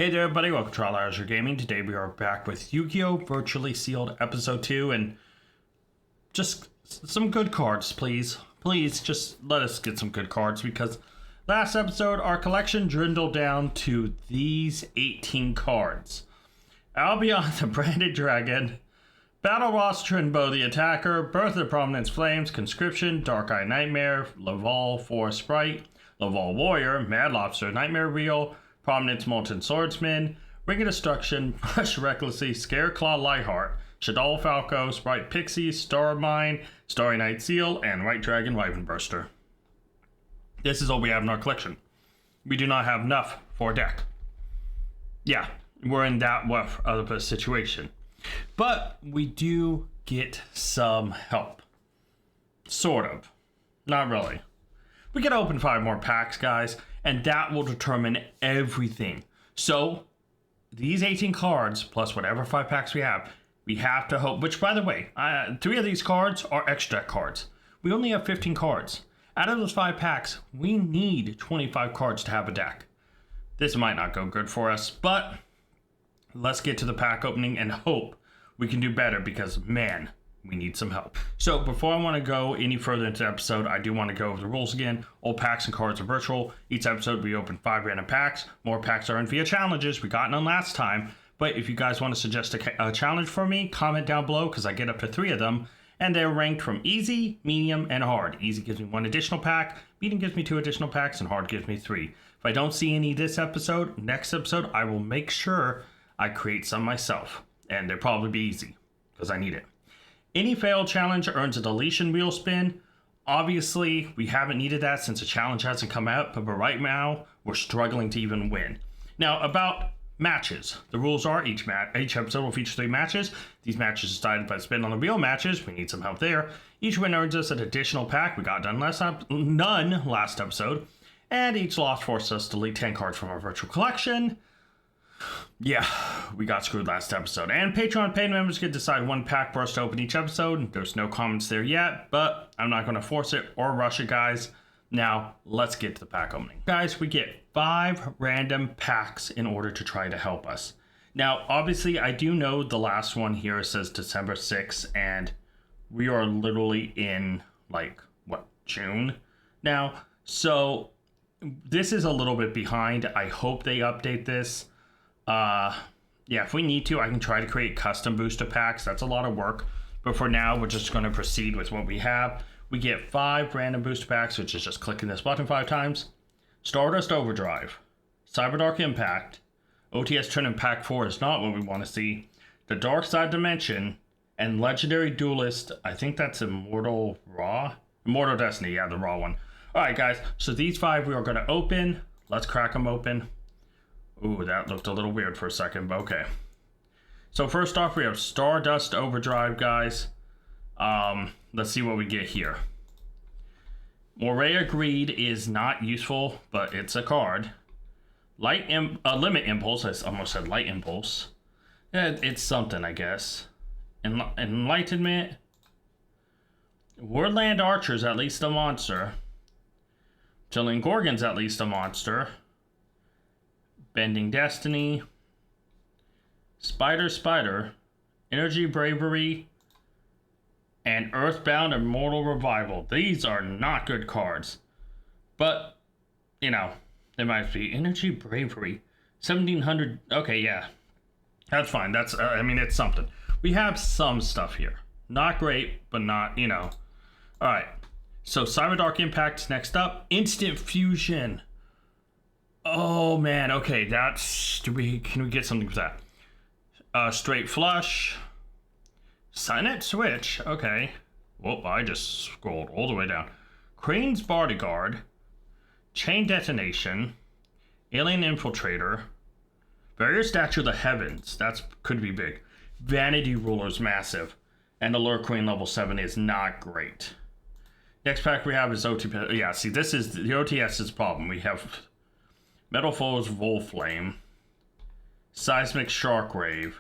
Hey there everybody, welcome to Azure Gaming. Today we are back with Yu-Gi-Oh! Virtually Sealed Episode 2 and just some good cards, please. Please, just let us get some good cards because last episode our collection dwindled down to these 18 cards. Albion the Branded Dragon, Battle Roster and Bow the Attacker, Birth of the Prominence Flames, Conscription, Dark Eye Nightmare, Laval Forest Sprite, Laval Warrior, Mad Lobster, Nightmare Reel, Prominence Molten Swordsman, Ring of Destruction, Brush Recklessly, Scareclaw Lightheart, Shadol Falco, Sprite Pixie, Star Mine, Starry Night Seal, and White Dragon Wyvern Burster. This is all we have in our collection. We do not have enough for a deck. Yeah, we're in that rough of a situation. But we do get some help. Sort of. Not really. We can open 5 more packs, guys, and that will determine everything. So, these 18 cards, plus whatever 5 packs we have to hope, which by the way, 3 of these cards are extra deck cards. We only have 15 cards. Out of those 5 packs, we need 25 cards to have a deck. This might not go good for us, but let's get to the pack opening and hope we can do better because, man, we need some help. So before I want to go any further into the episode, I do want to go over the rules again. All packs and cards are virtual. Each episode we open 5 random packs. More packs are in via challenges. We got none last time. But if you guys want to suggest a challenge for me, comment down below because I get up to 3 of them. And they're ranked from easy, medium, and hard. Easy gives me 1 additional pack. Medium gives me 2 additional packs. And hard gives me 3. If I don't see any this episode, next episode, I will make sure I create some myself. And they'll probably be easy because I need it. Any failed challenge earns a deletion wheel spin. Obviously, we haven't needed that since the challenge hasn't come out, but right now, we're struggling to even win. Now, about matches. The rules are each episode will feature 3 matches. These matches are decided by the spin on the real matches. We need some help there. Each win earns us an additional pack. We got none last episode. And each loss forced us to delete 10 cards from our virtual collection. Yeah, we got screwed last episode. And Patreon paid members can decide 1 pack for us to open each episode. There's no comments there yet, but I'm not going to force it or rush it, guys. Now, let's get to the pack opening. Guys, we get 5 random packs in order to try to help us. Now, obviously, I do know the last one here says December 6th, and we are literally in, June now. So, this is a little bit behind. I hope they update this. Yeah, if we need to, I can try to create custom booster packs. That's a lot of work. But for now, we're just going to proceed with what we have. We get 5 random booster packs, which is just clicking this button 5 times. Stardust Overdrive, Cyberdark Impact, OTS Tournament Pack 4 is not what we want to see. The Dark Side Dimension, and Legendary Duelist, I think that's Immortal Destiny, yeah, the Raw one. Alright guys, so these 5 we are going to open. Let's crack them open. Ooh, that looked a little weird for a second, but okay. So first off, we have Stardust Overdrive, guys. Let's see what we get here. Morea Greed is not useful, but it's a card. Limit Impulse, I almost said Light Impulse. Yeah, it's something, I guess. Enlightenment. Wordland Archer's at least a monster. Jillian Gorgon's at least a monster. Bending Destiny, Spider, Energy Bravery, and Earthbound Immortal Revival. These are not good cards. But, you know, they might be. Energy Bravery, 1700. Okay, yeah. That's fine. That's, it's something. We have some stuff here. Not great, but not, Alright. So, Cyberdark Impact's next up. Instant Fusion. Oh man, okay, can we get something for that? Straight Flush. Silent Switch, okay. Whoop, I just scrolled all the way down. Crane's Bodyguard. Chain Detonation. Alien Infiltrator. Barrier Statue of the Heavens, that could be big. Vanity Ruler's massive. And Allure Queen level 7 is not great. Next pack we have is OTS. Yeah, see, this is the OTS's problem. We have Metal Foes Volflame, Seismic Sharkwave,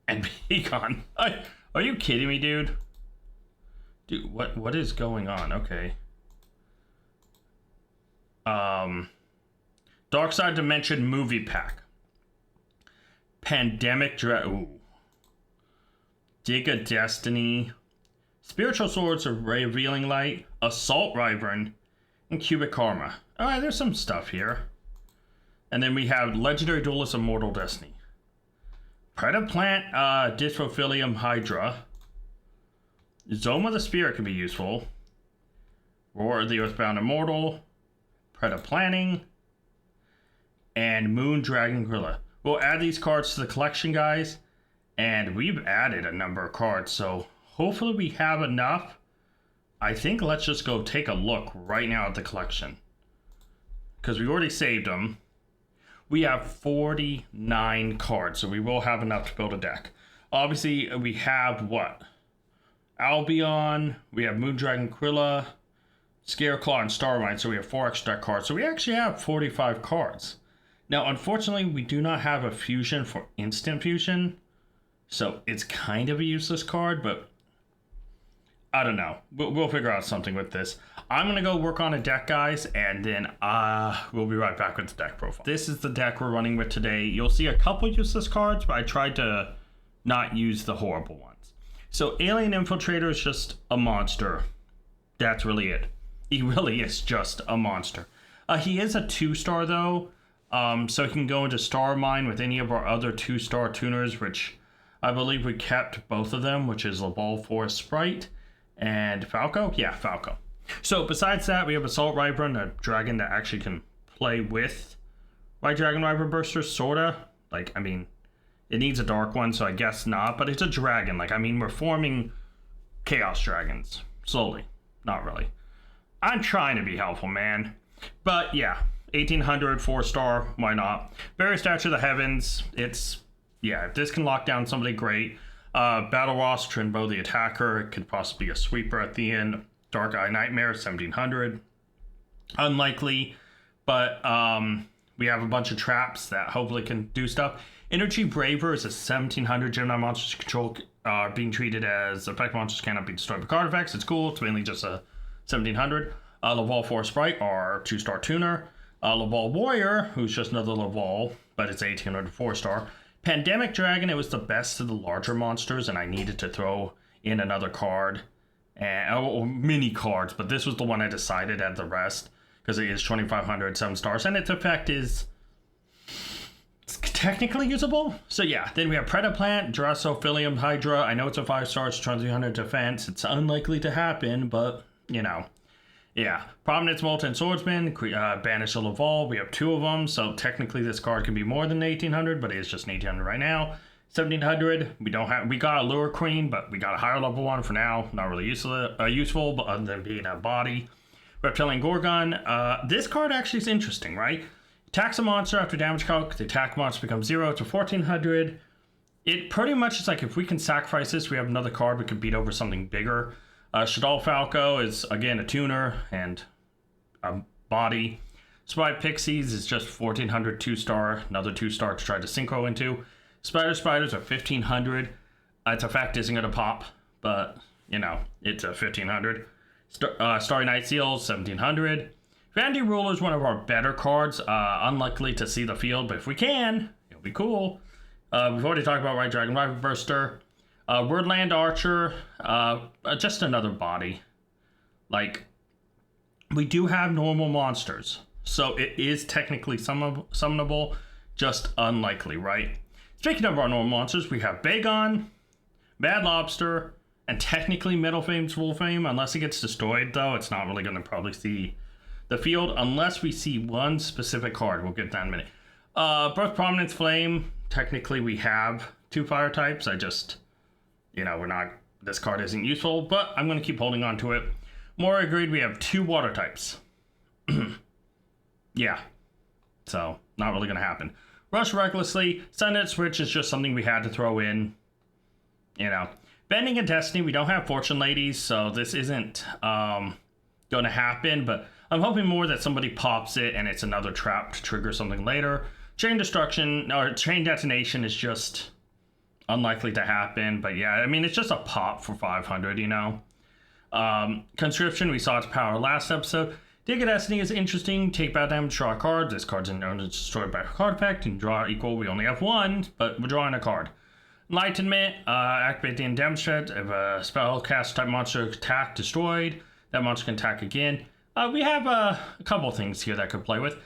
and Beacon. Are you kidding me, dude? Dude, what is going on? Okay. Dark Side Dimension movie pack. Ooh. Dig of Destiny. Spiritual Swords of Revealing Light. Assault Wyvern. And Cubic Karma. Alright, there's some stuff here. And then we have Legendary Duelist of Mortal Destiny. Predaplant, Dystrophilium Hydra. Zoma the Spirit can be useful. Roar of the Earthbound Immortal. Predaplanning. And Moon Dragon Gorilla. We'll add these cards to the collection, guys. And we've added a number of cards, so hopefully we have enough. I think let's just go take a look right now at the collection. Because we already saved them. We have 49 cards, so we will have enough to build a deck. Obviously, we have what? Albion, we have Moondragon Quilla, Scareclaw, and Starmine, so we have 4 extra deck cards. So we actually have 45 cards. Now, unfortunately, we do not have a fusion for instant fusion. So it's kind of a useless card, but I don't know. We'll figure out something with this. I'm going to go work on a deck, guys, and then we'll be right back with the deck profile. This is the deck we're running with today. You'll see a couple useless cards, but I tried to not use the horrible ones. So Alien Infiltrator is just a monster. That's really it. He really is just a monster. He is a 2-star, though. So he can go into Star Mine with any of our other 2-star tuners, which I believe we kept both of them, which is Laval Forest Sprite and Falco. Yeah, Falco. So besides that, we have Assault Wyvern, a dragon that actually can play with White Dragon Wyvern Bursters, sorta. Like, I mean, it needs a dark one, so I guess not, but it's a dragon. Like, I mean, we're forming Chaos Dragons. Slowly. Not really. I'm trying to be helpful, man. But yeah, 1800, 4-star, why not? Various Statue of the Heavens, yeah, if this can lock down somebody, great. Battle Ross, Trinbo the Attacker, it could possibly be a sweeper at the end. Dark Eye Nightmare, 1700. Unlikely, but we have a bunch of traps that hopefully can do stuff. Energy Braver is a 1700. Gemini monsters control being treated as effect monsters cannot be destroyed by card effects. It's cool, it's mainly just a 1700. Laval Forest Sprite, our 2-star tuner. Laval Warrior, who's just another Laval, but it's 1800 4-star. Pandemic Dragon, it was the best of the larger monsters, and I needed to throw in another card. Mini cards, but this was the one I decided at the rest, because it is 2500, 7 stars, and its effect is technically usable. So yeah, then we have Predaplant, Drosophilium Hydra. I know it's a 5-star, it's 2300 defense. It's unlikely to happen, but, you know. Yeah, Prominence Molten Swordsman, Banish a Laval. We have 2 of them, so technically this card can be more than 1800, but it is just 1800 right now. 1700, we got a Lure Queen, but we got a higher level one for now. Not really useful, but other than being a body. Reptilian Gorgon. This card actually is interesting, right? Attacks a monster after damage calc. The attack monster becomes 0 to 1400. It pretty much is like if we can sacrifice this, we have another card we could beat over something bigger. Shadal Falco is, again, a tuner and a body. Spy Pixies is just 1400 2-star, another 2-star to try to synchro into. Spiders are 1500. Its effect isn't going to pop, but, you know, it's a 1500. Starry Night Seal, 1700. Vandy Ruler is one of our better cards. Unlikely to see the field, but if we can, it'll be cool. We've already talked about White Dragon Wyvern Burster. Wordland Archer, just another body. Like, we do have normal monsters, so it is technically summonable, just unlikely, right? Speaking of our normal monsters, we have Bagon, Mad Lobster, and technically Metal Fame's Wolfame. Unless it gets destroyed, though, it's not really going to probably see the field, unless we see one specific card. We'll get that in a minute. Birth Prominence Flame, technically we have 2 fire types. I just... You know, this card isn't useful, but I'm going to keep holding on to it. More agreed, we have 2 water types. Yeah. So, not really going to happen. Rush Recklessly. Sundet Switch is just something we had to throw in. You know. Bending and Destiny, we don't have Fortune Ladies, so this isn't going to happen, but I'm hoping more that somebody pops it and it's another trap to trigger something later. Chain Destruction, or Chain Detonation is just... unlikely to happen, but yeah, I mean, it's just a pop for 500, you know. Conscription, we saw its power last episode. Ticket Destiny is interesting. Take battle damage, draw a card. This card's destroyed by a card effect, and draw equal. We only have one, but we're drawing a card. Enlightenment, activate the damage threat. If a spell cast type monster attack destroyed, that monster can attack again. We have a couple things here that could play with.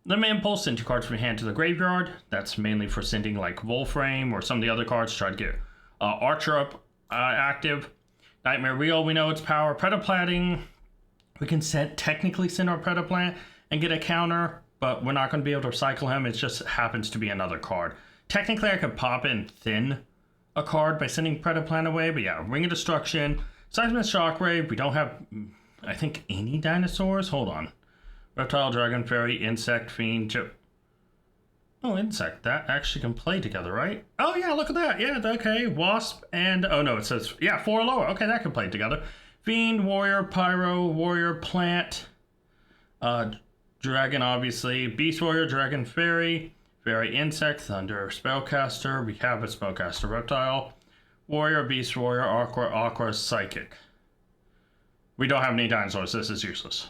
Limit Impulse, send 2 cards from your hand to the graveyard. That's mainly for sending like Wolframe or some of the other cards to try to get Archer up active. Nightmare Wheel, we know its power. Predaplanting, we can technically send our Predaplant and get a counter, but we're not going to be able to recycle him. It just happens to be another card. Technically, I could pop in thin a card by sending Predaplant away, but yeah, Ring of Destruction, Seismic Shockwave. We don't have, I think, any dinosaurs. Hold on. Reptile, Dragon, Fairy, Insect, Fiend, Oh, Insect. That actually can play together, right? Oh, yeah, look at that. Yeah, okay. Wasp and... Oh, no, it says... Yeah, 4 or lower. Okay, that can play together. Fiend, Warrior, Pyro, Warrior, Plant. Dragon, obviously. Beast Warrior, Dragon, Fairy. Fairy, Insect, Thunder, Spellcaster. We have a Spellcaster, Reptile. Warrior, Beast Warrior, Aqua, Psychic. We don't have any dinosaurs. This is useless.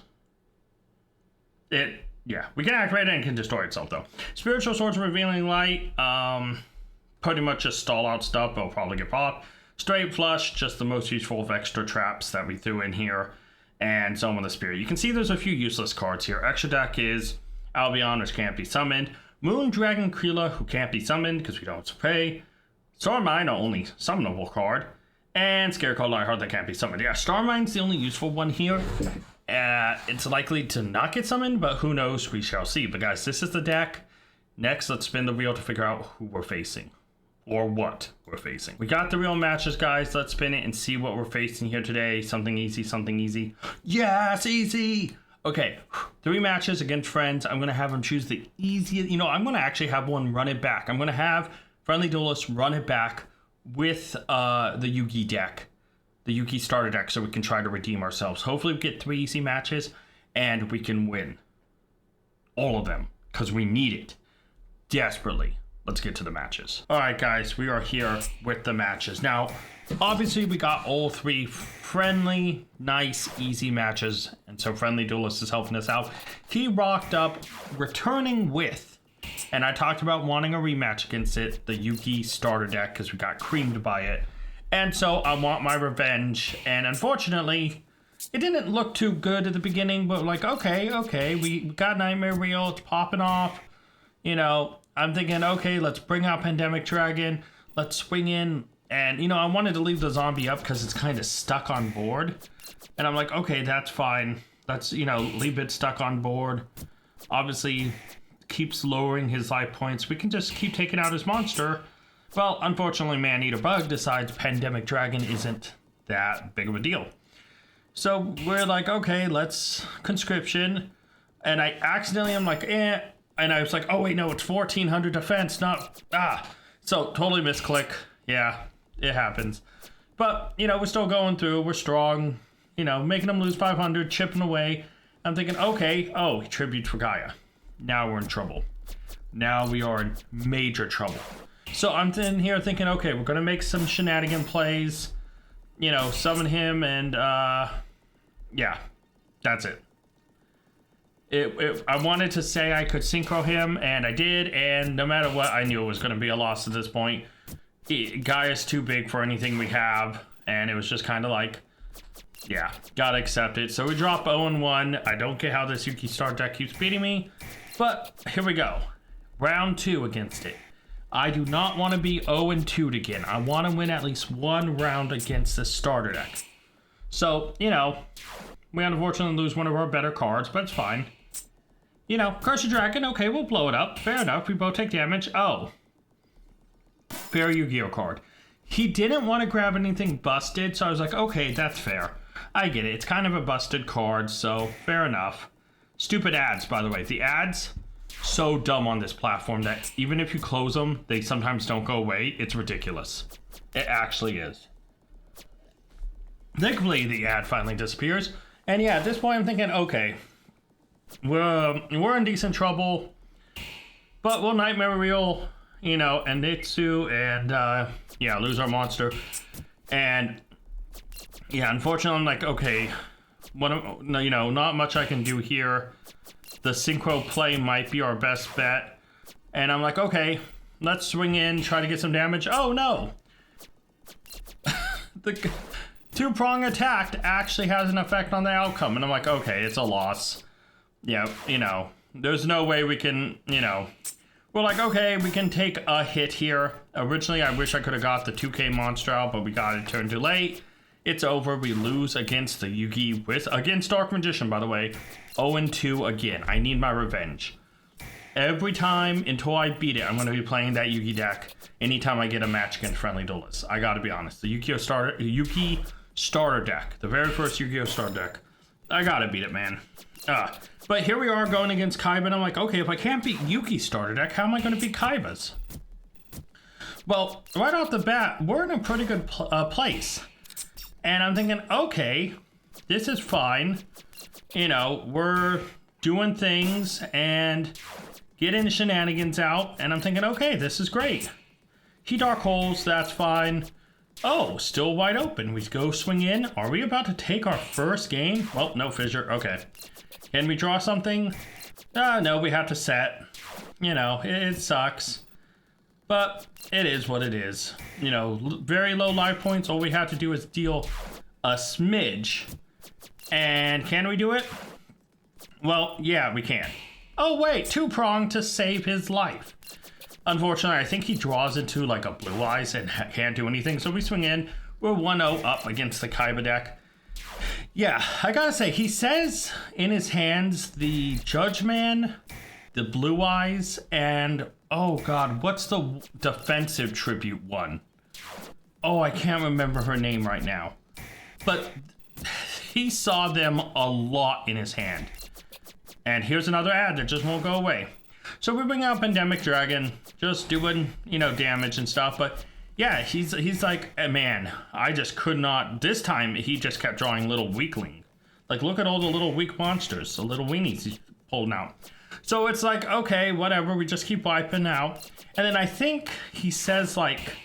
Yeah, we can activate it and can destroy itself, though. Spiritual Swords, Revealing Light. Pretty much just stall out stuff. It'll probably get popped. Straight Flush, just the most useful of extra traps that we threw in here. And Zone with the Spirit. You can see there's a few useless cards here. Extra deck is Albion, which can't be summoned. Moon Dragon Krila, who can't be summoned because we don't have to pay. Starmine, our only summonable card. And Scarecrow Lionheart that can't be summoned. Yeah, Starmine's the only useful one here. It's likely to not get summoned, but who knows? We shall see. But guys, this is the deck. Next, let's spin the wheel to figure out who we're facing. Or what we're facing. We got the real matches, guys. Let's spin it and see what we're facing here today. Something easy, something easy. Yes, easy! Okay, 3 matches against friends. I'm going to have them choose the easiest. You know, I'm going to actually have one run it back. I'm going to have Friendly Duelist run it back with the Yugi deck. The Yugi starter deck, so we can try to redeem ourselves. Hopefully we get 3 easy matches and we can win all of them because we need it desperately. Let's get to the matches. All right, guys, we are here with the matches. Now, obviously we got all 3 friendly, nice, easy matches, and so Friendly Duelist is helping us out. He rocked up, returning with, and I talked about wanting a rematch against it, the Yugi starter deck, because we got creamed by it. And so I want my revenge, and unfortunately, it didn't look too good at the beginning, but like, okay, we got Nightmare Wheel, it's popping off. You know, I'm thinking, okay, let's bring out Pandemic Dragon, let's swing in, and, you know, I wanted to leave the zombie up because it's kind of stuck on board. And I'm like, okay, that's fine. Let's, you know, leave it stuck on board. Obviously, keeps lowering his life points. We can just keep taking out his monster. Well, unfortunately, Man-Eater Bug decides Pandemic Dragon isn't that big of a deal. So we're like, okay, let's conscription. And I accidentally am like, eh. And I was like, oh wait, no, it's 1400 defense, not, So totally misclick. Yeah, it happens. But, you know, we're still going through. We're strong, you know, making them lose 500, chipping away. I'm thinking, okay, oh, tribute for Gaia. Now we're in trouble. Now we are in major trouble. So I'm in here thinking, okay, we're going to make some shenanigan plays, you know, summon him, and, yeah, that's it. I wanted to say I could synchro him, and I did, and no matter what, I knew it was going to be a loss at this point. Gaia's too big for anything we have, and it was just kind of like, yeah, gotta accept it. So we drop 0-1. I don't get how this Yuki Star deck keeps beating me, but here we go. Round 2 against it. I do not want to be 0-2 again. I want to win at least 1 round against this starter deck. So, you know, we unfortunately lose one of our better cards, but it's fine. You know, Curse of Dragon, okay, we'll blow it up. Fair enough, we both take damage. Oh. Fair Yu-Gi-Oh card. He didn't want to grab anything busted, so I was like, okay, that's fair. I get it. It's kind of a busted card, so fair enough. Stupid ads, by the way. The ads, so dumb on this platform that even if you close them, they sometimes don't go away. It's ridiculous. It actually is. Thankfully, the ad finally disappears. And yeah, at this point, I'm thinking, okay, we're in decent trouble, but we'll Nightmare Wheel, you know, and Nitsu, and yeah, lose our monster. And yeah, unfortunately, I'm like, okay, not much I can do here. The synchro play might be our best bet. And I'm like, okay, let's swing in, try to get some damage. Oh no! The two-prong attack actually has an effect on the outcome. And I'm like, okay, it's a loss. Yeah, there's no way we can, we're like, okay, we can take a hit here. Originally, I wish I could have got the 2K monster out, but we got it turned too late. It's over. We lose against the Yugi against Dark Magician, by the way. 0-2 again. I need my revenge. Every time until I beat it, I'm going to be playing that Yugi deck anytime I get a match against Friendly Duelists. I got to be honest. The Yugi starter deck. The very first Yu-Gi-Oh starter deck. I got to beat it, man. But here we are going against Kaiba, and I'm like, okay, if I can't beat Yuki's starter deck, how am I going to beat Kaiba's? Well, right off the bat, we're in a pretty good place. And I'm thinking, okay, this is fine. We're doing things and getting the shenanigans out. And I'm thinking, okay, this is great. He dark holes, that's fine. Oh, still wide open. We go swing in. Are we about to take our first game? Well, no fissure. Okay. Can we draw something? No, we have to set. It sucks. But it is what it is. Very low life points. All we have to do is deal a smidge. And can we do it? Well, yeah, we can. Oh, wait, two-prong to save his life. Unfortunately, I think he draws into like a blue eyes and can't do anything. So we swing in. We're 1-0 up against the Kaiba deck. Yeah, I gotta say, he says in his hands the Judge Man, the blue eyes, and oh god, what's the defensive tribute one? Oh, I can't remember her name right now. But he saw them a lot in his hand. And here's another ad that just won't go away. So we bring out Pandemic Dragon, just doing, damage and stuff, but yeah, he's like, man, I just could not. This time, he just kept drawing little weakling. Like, look at all the little weak monsters, the little weenies he's pulling out. So it's like, okay, whatever, we just keep wiping out. And then I think he says, like,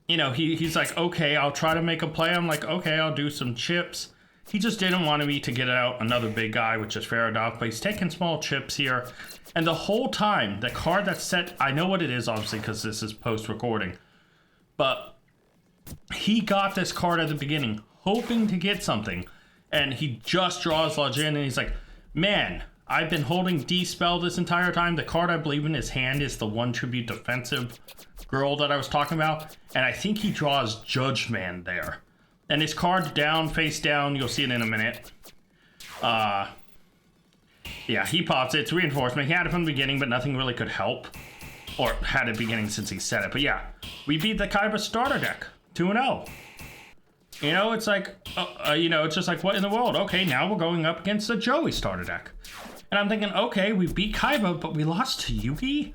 he's like, okay, I'll try to make a play. I'm like, okay, I'll do some chips. He just didn't want me to get out another big guy, which is fair enough, but he's taking small chips here. And the whole time, the card that's set, I know what it is, obviously, because this is post-recording. But he got this card at the beginning, hoping to get something. And he just draws Lajin, and he's like, man, I've been holding D-Spell this entire time. The card I believe in his hand is the one tribute defensive girl that I was talking about. And I think he draws Judge Man there. And his card's down, face down. You'll see it in a minute. Yeah, he pops it. It's reinforcement. He had it from the beginning, but nothing really could help. Or had it beginning since he said it. But yeah, we beat the Kaiba starter deck 2-0. It's like, it's just like, what in the world? Okay, now we're going up against the Joey starter deck. And I'm thinking, okay, we beat Kaiba, but we lost to Yugi?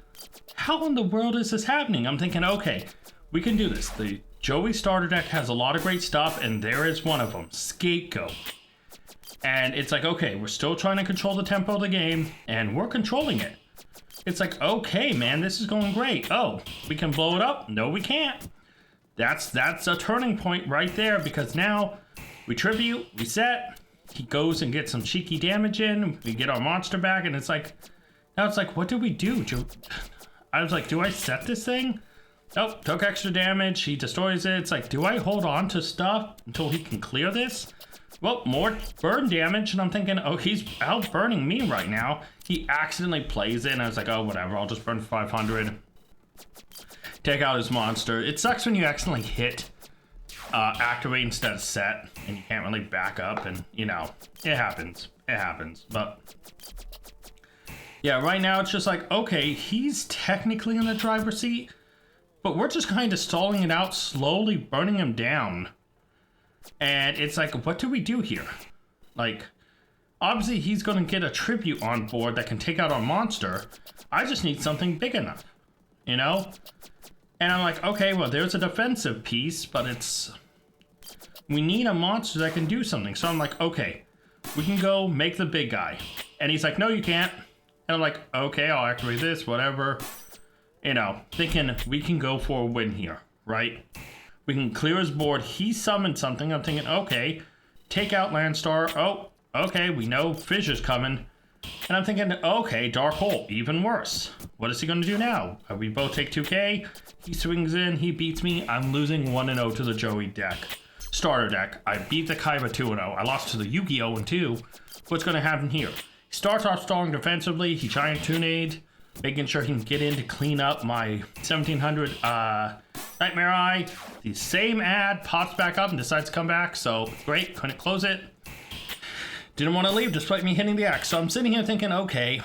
How in the world is this happening? I'm thinking, okay, we can do this. The Joey starter deck has a lot of great stuff, and there is one of them, Scapegoat. And it's like, okay, we're still trying to control the tempo of the game, and we're controlling it. It's like, okay, man, this is going great. Oh, we can blow it up? No, we can't. That's a turning point right there, because now we tribute, we set, he goes and gets some cheeky damage in, we get our monster back, and it's like, now it's like, what do we do? I was like, do I set this thing? Oh, took extra damage, he destroys it. It's like, do I hold on to stuff until he can clear this? Well, more burn damage, and I'm thinking, oh, he's out burning me right now. He accidentally plays it, and I was like, oh, whatever, I'll just burn 500. Take out his monster. It sucks when you accidentally hit activate instead of set, and you can't really back up, and, it happens. It happens, but... yeah, right now it's just like, okay, he's technically in the driver's seat, but we're just kind of stalling it out, slowly burning him down. And it's like, what do we do here? Like, obviously he's going to get a tribute on board that can take out our monster. I just need something big enough, And I'm like, okay, well, there's a defensive piece, but we need a monster that can do something. So I'm like, okay, we can go make the big guy. And he's like, no, you can't. And I'm like, okay, I'll activate this, whatever. Thinking we can go for a win here, right? We can clear his board. He summoned something. I'm thinking, okay, take out Landstar. Oh, okay, we know Fissure's coming. And I'm thinking, okay, Dark Hole, even worse. What is he going to do now? We both take 2k. He swings in, he beats me. I'm losing 1-0 to the Joey deck. Starter deck. I beat the Kaiba 2-0. I lost to the Yu-Gi-Oh! In 2. What's going to happen here? He starts off strong defensively. He Giant Tunade, making sure he can get in to clean up my 1700 Nightmare Eye. The same ad pops back up and decides to come back. So, great. Couldn't close it. Didn't want to leave despite me hitting the X. So I'm sitting here thinking, okay,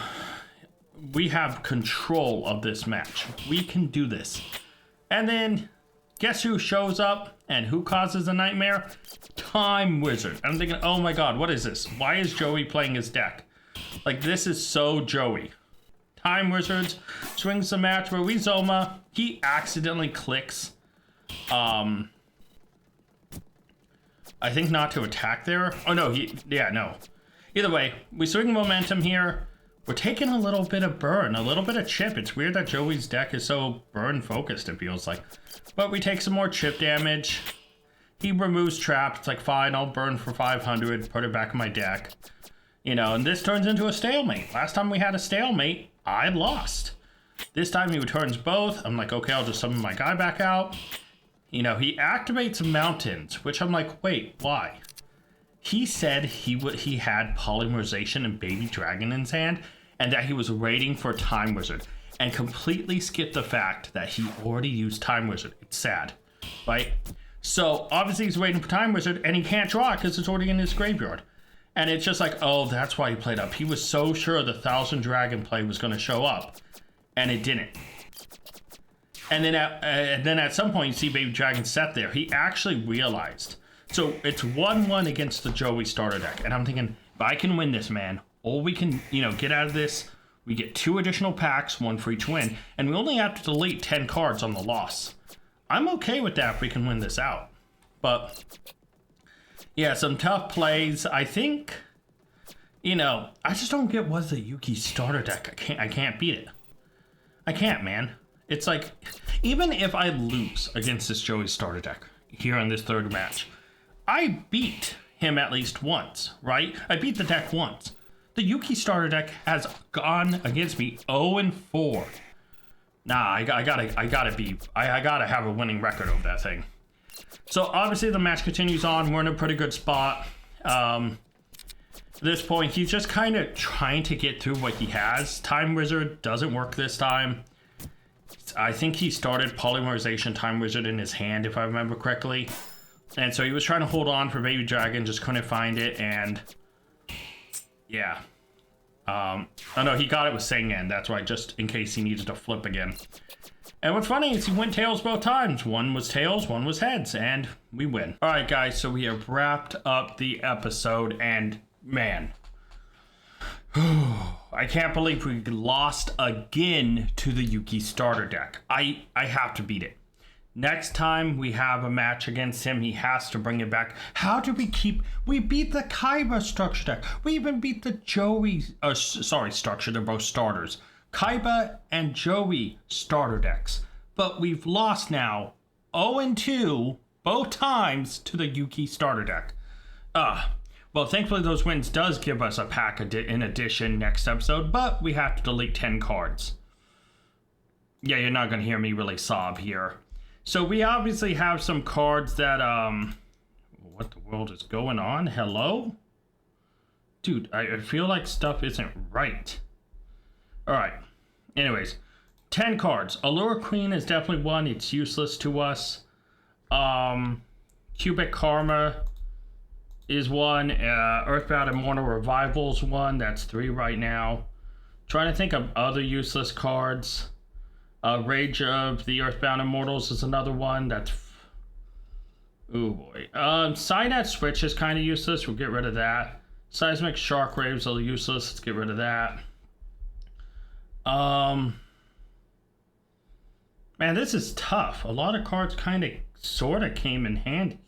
we have control of this match. We can do this. And then, guess who shows up and who causes a nightmare? Time Wizard. I'm thinking, oh my god, what is this? Why is Joey playing his deck? Like, this is so Joey. Time Wizards swings the match where we Zoma. He accidentally clicks. I think not to attack there. Oh no, no. Either way, we swing momentum here. We're taking a little bit of burn, a little bit of chip. It's weird that Joey's deck is so burn focused, it feels like. But we take some more chip damage. He removes trap. It's like, fine, I'll burn for 500, put it back in my deck. You know, and this turns into a stalemate. Last time we had a stalemate, I lost. This time he returns both. I'm like, okay, I'll just summon my guy back out. You know, he activates mountains, which I'm like, wait, why? He said he had Polymerization and Baby Dragon in his hand, and that he was waiting for Time Wizard, and completely skipped the fact that he already used Time Wizard. It's sad, right? So obviously he's waiting for Time Wizard, and he can't draw it because it's already in his graveyard. And it's just like, oh, that's why he played up. He was so sure the Thousand Dragon play was going to show up, and it didn't. And then at some point, you see Baby Dragon set there. He actually realized. So it's 1-1 against the Joey starter deck. And I'm thinking, if I can win this, man, all we can, get out of this, we get 2 additional packs, 1 for each win. And we only have to delete 10 cards on the loss. I'm okay with that if we can win this out. But, yeah, some tough plays. I think, I just don't get what's the Yuki starter deck. I can't beat it. I can't, man. It's like, even if I lose against this Joey starter deck here in this third match, I beat him at least once, right? I beat the deck once. The Yuki starter deck has gone against me 0-4. Nah, I gotta have a winning record over that thing. So obviously the match continues on. We're in a pretty good spot. At this point, he's just kind of trying to get through what he has. Time Wizard doesn't work this time. I think he started Polymerization Time Wizard in his hand, if I remember correctly. And so he was trying to hold on for Baby Dragon, just couldn't find it, and yeah. Oh no, he got it with Sengen, that's why, just in case he needed to flip again. And what's funny is he went tails both times. One was tails, one was heads, and we win. Alright guys, so we have wrapped up the episode, and man, I can't believe we lost again to the Yuki starter deck. I have to beat it. Next time we have a match against him, he has to bring it back. How do we keep... We beat the Kaiba structure deck. We even beat the Joey... structure, they're both starters. Kaiba and Joey starter decks. But we've lost now 0-2 both times to the Yuki starter deck. Well, thankfully those wins does give us a pack in addition next episode, but we have to delete 10 cards. Yeah, you're not going to hear me really sob here. So we obviously have some cards that, what the world is going on? Hello? Dude, I feel like stuff isn't right. Alright, anyways, 10 cards. Allure Queen is definitely one, it's useless to us. Cubic Karma is one, Earthbound Immortal Revival's one, that's 3 right now. Trying to think of other useless cards. Rage of the Earthbound Immortals is another one, that's... Oh boy. Cynet Switch is kind of useless, we'll get rid of that. Seismic Sharkwaves are useless, let's get rid of that. Man, this is tough. A lot of cards kind of, sort of came in handy.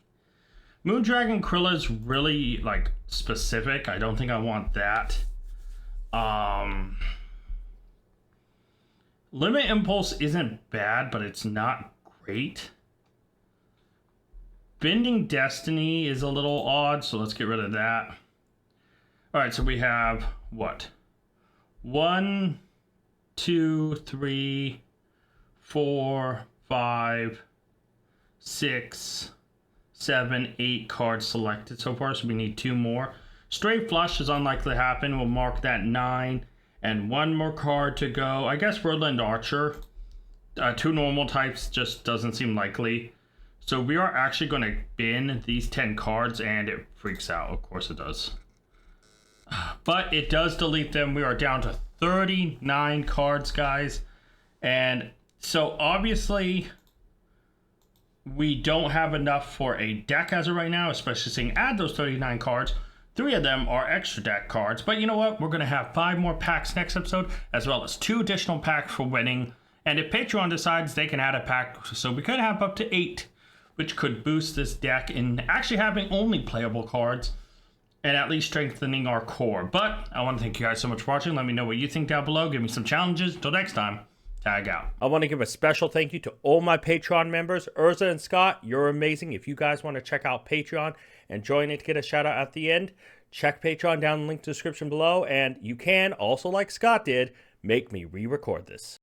Moondragon Krilla's really, like, specific. I don't think I want that. Limit Impulse isn't bad, but it's not great. Bending Destiny is a little odd, so let's get rid of that. Alright, so we have what? 1, 2, 3, 4, 5, 6, 7, 8 cards selected so far, so we need 2 more. Straight Flush is unlikely to happen. We'll mark that 9. And 1 more card to go. I guess Woodland Archer. 2 normal types just doesn't seem likely. So we are actually going to bin these 10 cards, and it freaks out. Of course it does. But it does delete them. We are down to 39 cards, guys. And so obviously we don't have enough for a deck as of right now, especially saying add those 39 cards. 3 of them are extra deck cards. But you know what? We're going to have 5 more packs next episode, as well as 2 additional packs for winning. And if Patreon decides, they can add a pack. So we could have up to 8, which could boost this deck in actually having only playable cards and at least strengthening our core. But I want to thank you guys so much for watching. Let me know what you think down below. Give me some challenges. Until next time, tag out. I want to give a special thank you to all my Patreon members. Urza and Scott, you're amazing. If you guys want to check out Patreon and join it to get a shout out at the end, check Patreon down in the link to the description below. And you can, also like Scott did, make me re-record this.